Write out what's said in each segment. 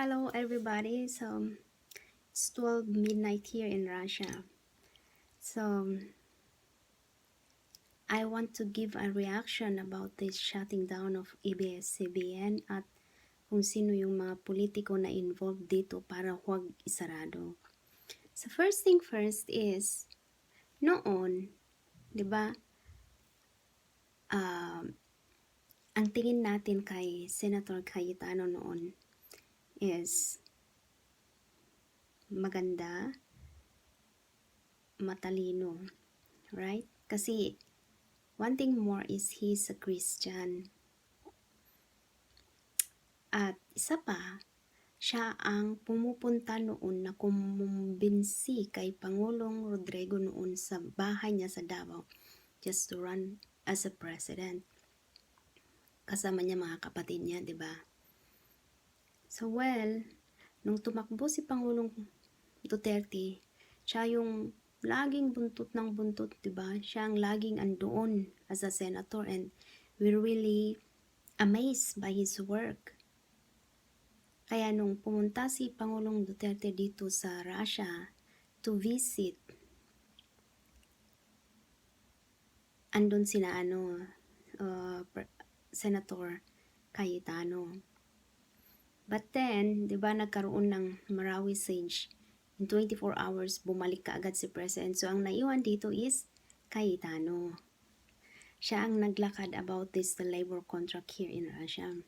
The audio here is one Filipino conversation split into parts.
hello everybody. It's 12 midnight here in Russia. So, I want to give a reaction about this shutting down of ABS-CBN at kung sino yung mga politiko na involved dito para huwag isarado. So, first thing first is, noon, di ba, ang tingin natin kay Senator Cayetano noon is maganda, matalino, right? Kasi one thing more is he's a Christian. At isa pa, siya ang pumupunta noon na kumumbinsi kay Pangulong Rodrigo noon sa bahay niya sa Davao just to run as a president. Kasama niya mga kapatid niya, di ba? So nung tumakbo si Pangulong Duterte, siya yung laging buntot ng buntot, di ba? Siya ang laging andoon as a senator and we're really amazed by his work. Kaya nung pumunta si Pangulong Duterte dito sa Russia to visit, andun sina Senator Cayetano. But then, di ba nagkaroon ng Marawi siege. In 24 hours, bumalik ka agad si President. So, ang naiwan dito is Cayetano. Siya ang naglakad about the labor contract here in Russia.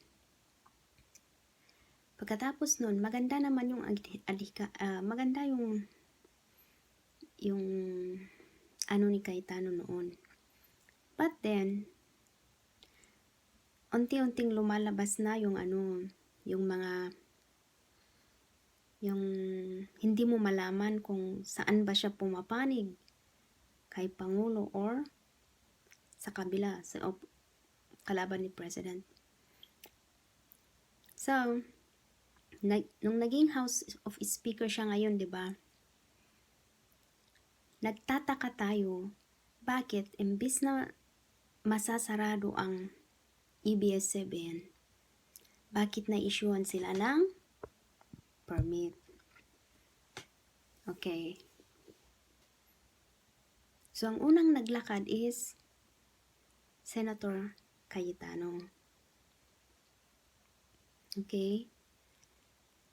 Pagkatapos nun, maganda naman yung maganda yung ni Cayetano noon. But then, unti-unting lumalabas na yung hindi mo malaman kung saan ba siya pumapanig, kay Pangulo or sa kabila, sa kalaban ni President. So, nung naging House of Speaker siya ngayon, di ba? Nagtataka tayo, bakit imbis na masasarado ang ABS-CBN, bakit na-issuean sila ng permit? Okay. So, ang unang naglakad is Senator Cayetano. Okay.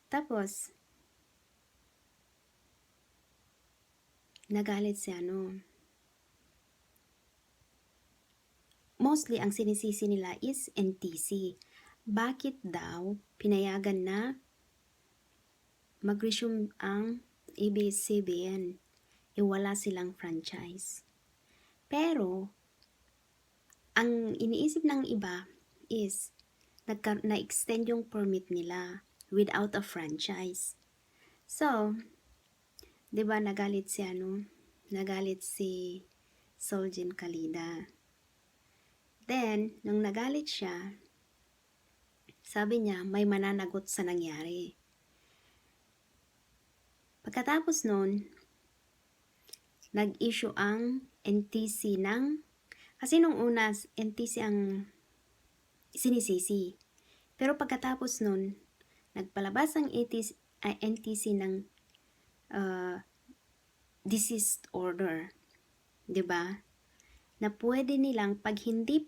Tapos, nagalit si mostly ang sinisisi nila is NTC. Bakit daw pinayagan na mag-resume ang ABS-CBN? Wala silang franchise. Pero, ang iniisip ng iba is na-extend yung permit nila without a franchise. So, di ba nagalit si Solzhen Kalida. Then, nung nagalit siya, sabi niya may mananagot sa nangyari. Pagkatapos nun, nag-issue ang NTC kasi nung una, NTC ang sinisisi. Pero pagkatapos nun, nagpalabas ang NTC ng desist order. 'Di ba? Na pwede nilang pag hindi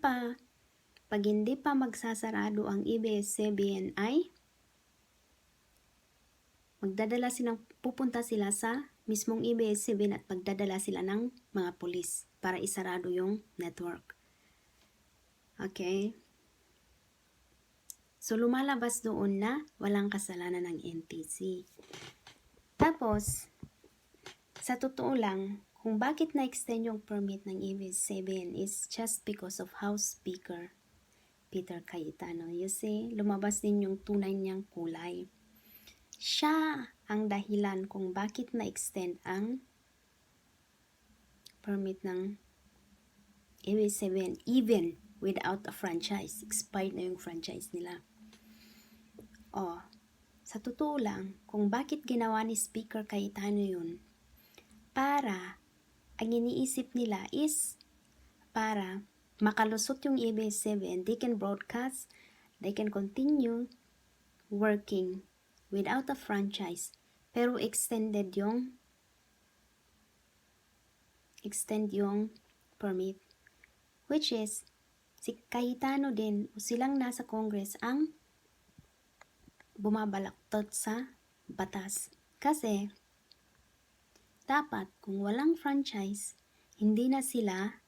pa magsasarado ang ABS-CBN ay pupunta sila sa mismong ABS-CBN at magdadala sila ng mga pulis para isarado yung network. Okay? So, lumalabas doon na walang kasalanan ng NTC. Tapos, sa totoo lang, kung bakit na-extend yung permit ng ABS-CBN is just because of House Speaker Peter Cayetano. You see, lumabas din yung tunay niyang kulay. Siya ang dahilan kung bakit na-extend ang permit ng ABS-CBN even without a franchise. Expired na yung franchise nila. Sa totoo lang, kung bakit ginawa ni Speaker Cayetano yun, para ang iniisip nila is para makalusot yung ABS-CBN, they can broadcast, they can continue working without a franchise. Pero extend yung permit. Which is, si Cayetano din, silang nasa Congress ang bumabalaktot sa batas. Kasi, dapat kung walang franchise, hindi na sila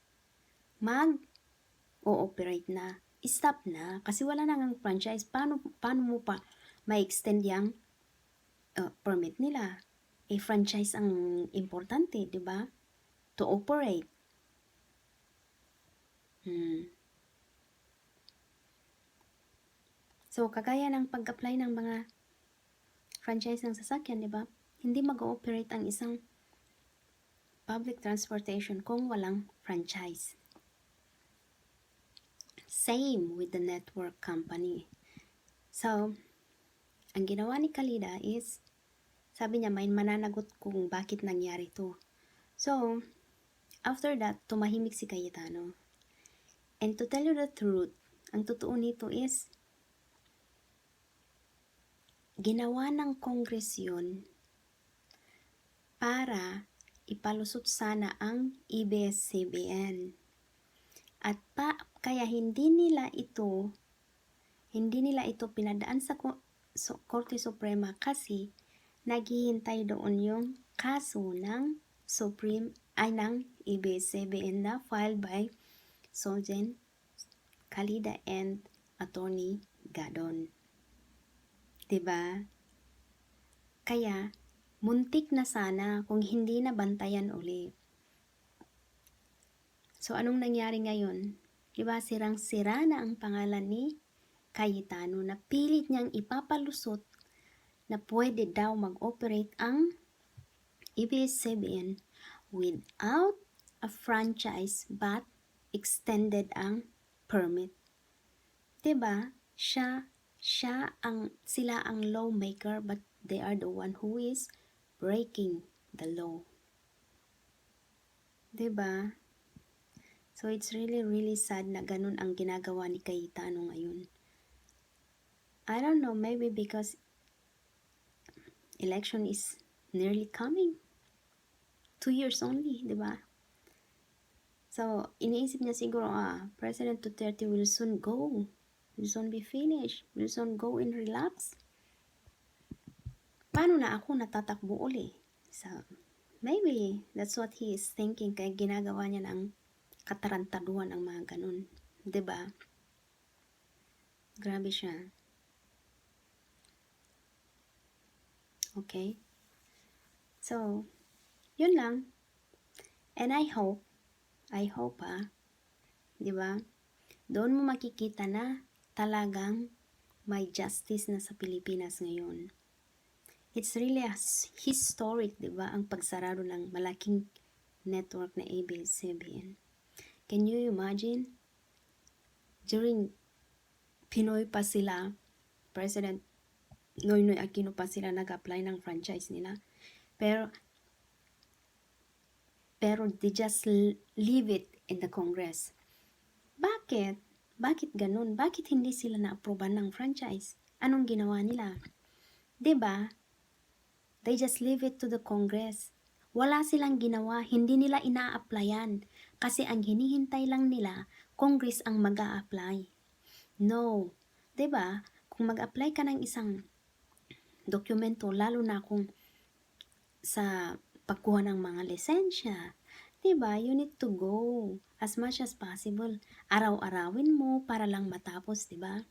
mag-ooperate na. Stop na. Kasi wala na ng franchise. Paano mo pa ma-extend yung permit nila? Franchise ang importante, di ba? To operate. So, kagaya ng pag-apply ng mga franchise ng sasakyan, di ba? Hindi mag-ooperate ang isang public transportation kung walang franchise. Same with the network company. So, ang ginawa ni Kalida is, sabi niya, may mananagot kung bakit nangyari to. So, after that, tumahimik si Cayetano. And to tell you the truth, ang totoo nito is, ginawa ng Congress yun para ipalusot sana ang ABS-CBN. At kaya hindi nila ito pinadaan sa Korte Suprema kasi naghihintay doon yung kaso ng ng ABS-CBN na filed by Sojen, Kalida, and Attorney Gadon. Diba? Kaya, muntik na sana kung hindi na bantayan uli. So, anong nangyari ngayon? Diba, sirang-sira na ang pangalan ni Cayetano na pilit niyang ipapalusot na pwede daw mag-operate ang ABS-CBN without a franchise but extended ang permit. Diba? Sila ang lawmaker but they are the one who is breaking the law. Diba? So, it's really, really sad na ganun ang ginagawa ni Cayetano ngayon. I don't know, maybe because election is nearly coming. 2 years only, diba? So, iniisip niya siguro, President Duterte will soon go. Will soon be finished. Will soon go in relapse. Paano na ako natatakbo uli? So, maybe that's what he is thinking, kaya ginagawa niya ng katarantaduhan ang mga ganun. Diba? Grabe siya. Okay? So, yun lang. And I hope, diba? Doon mo makikita na talagang may justice na sa Pilipinas ngayon. It's really historic, diba? Ang pagsarado ng malaking network na ABS-CBN. Can you imagine? During Pinoy pa sila, President Noynoy Aquino pa sila nag-apply ng franchise nila. Pero they just leave it in the Congress. Bakit? Bakit ganun? Bakit hindi sila na-aproban ng franchise? Anong ginawa nila? Diba? They just leave it to the Congress. Wala silang ginawa, hindi nila ina-applyan. Kasi ang hinihintay lang nila, Congress ang mag-a-apply. No. Diba? Kung mag-apply ka ng isang dokumento, lalo na kung sa pagkuha ng mga lisensya, diba? You need to go as much as possible. Araw-arawin mo para lang matapos, diba?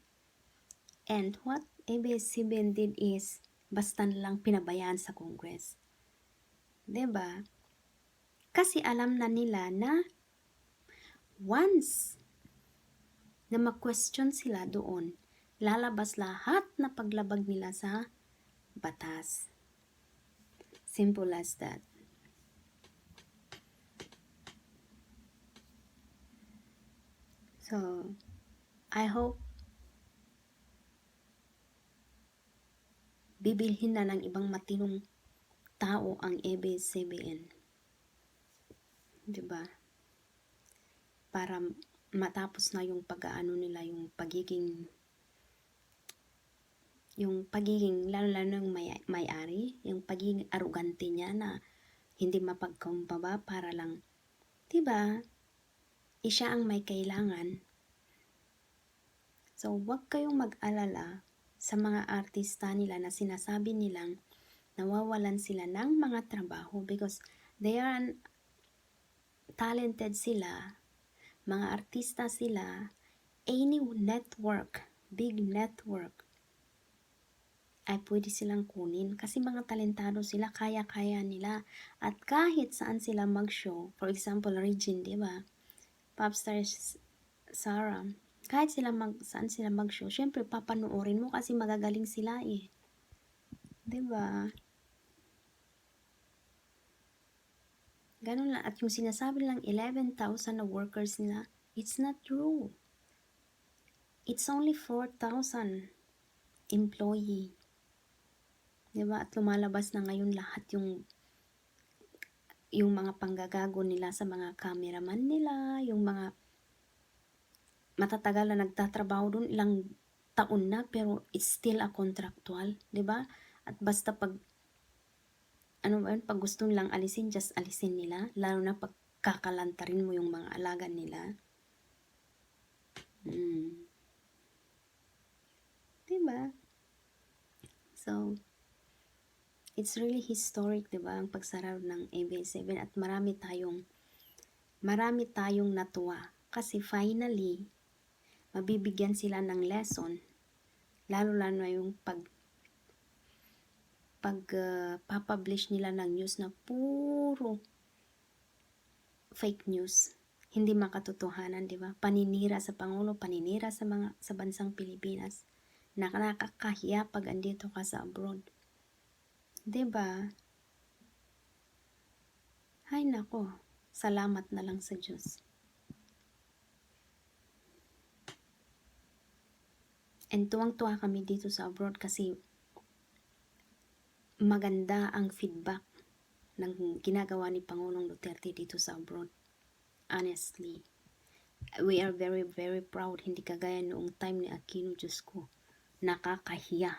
And what ABS-CBN did is, basta lang pinabayaan sa Congress. Diba? Kasi alam na nila na once na ma-question sila doon, lalabas lahat na paglabag nila sa batas. Simple as that. So, I hope bibilhin na ng ibang matinong tao ang ABS-CBN. Diba? Para matapos na yung pag-aano nila, yung pagiging yung pagiging, lalo ng may-ari, yung pagiging arugante niya na hindi mapagkumbaba para lang, diba, siya ang may kailangan. So, wag kayong mag-alala sa mga artista nila na sinasabi nilang nawawalan sila ng mga trabaho because they are talented sila, mga artista sila, any network, big network, ay pwede silang kunin kasi mga talentado sila, kaya-kaya nila. At kahit saan sila mag-show, for example, Regine, di ba? Popstar Sarah, kahit saan sila mag-show, syempre papanoorin mo kasi magagaling sila eh. Di ba? Ganun lang. At yung sinasabi lang 11,000 na workers nila, it's not true. It's only 4,000 employee. Diba? At lumalabas na ngayon lahat yung mga panggagago nila sa mga cameraman nila, yung mga matatagal na nagtatrabaho doon, ilang taon na, pero it's still a contractual, diba? At basta pag gusto nilang alisin, just alisin nila, lalo na pag kakalantarin mo yung mga alaga nila. Diba? So, it's really historic, diba, ang pagsara ng ABS-CBN at marami tayong natuwa kasi finally mabibigyan sila ng lesson, lalo na yung publish nila ng news na puro fake news, hindi makatotohanan, diba? Paninira sa Pangulo, paninira sa bansang Pilipinas, na nakakahiya pag andito ka sa abroad. Diba? Ay nako, salamat na lang sa Diyos. And tuwang-tuwa kami dito sa abroad kasi maganda ang feedback ng ginagawa ni Pangulong Duterte dito sa abroad. Honestly, we are very, very proud. Hindi kagaya noong time ni Aquino, Diyos ko, nakakahiya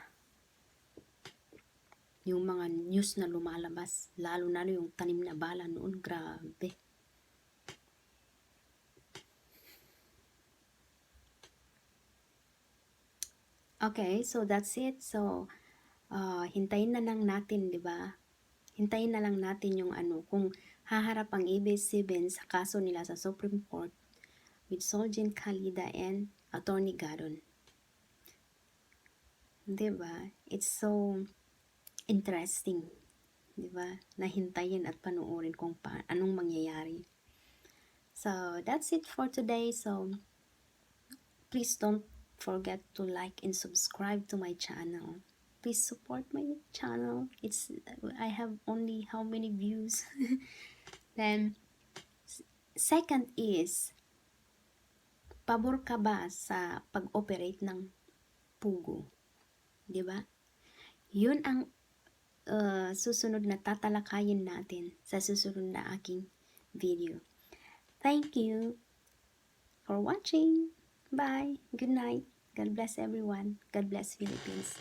yung mga news na lumalabas, lalo na yung tanim na bala noon, grabe. Okay, so that's it. So, hintayin na lang natin, di ba? Hintayin na lang natin yung kung haharap ang ABS-CBN sa kaso nila sa Supreme Court with Soljin Khalida and Attorney Gadon. Di ba? It's so interesting, di ba? Nahintayin at panuorin kung anong mangyayari. So, that's it for today. So, please don't forget to like and subscribe to my channel. Please support my channel. I have only how many views. Then, second is, pabor ka ba sa pag-operate ng Pugo? Di ba? Yun ang susunod na tatalakayin natin sa susunod na aking video. Thank you for watching. Bye. Good night. God bless everyone. God bless Philippines.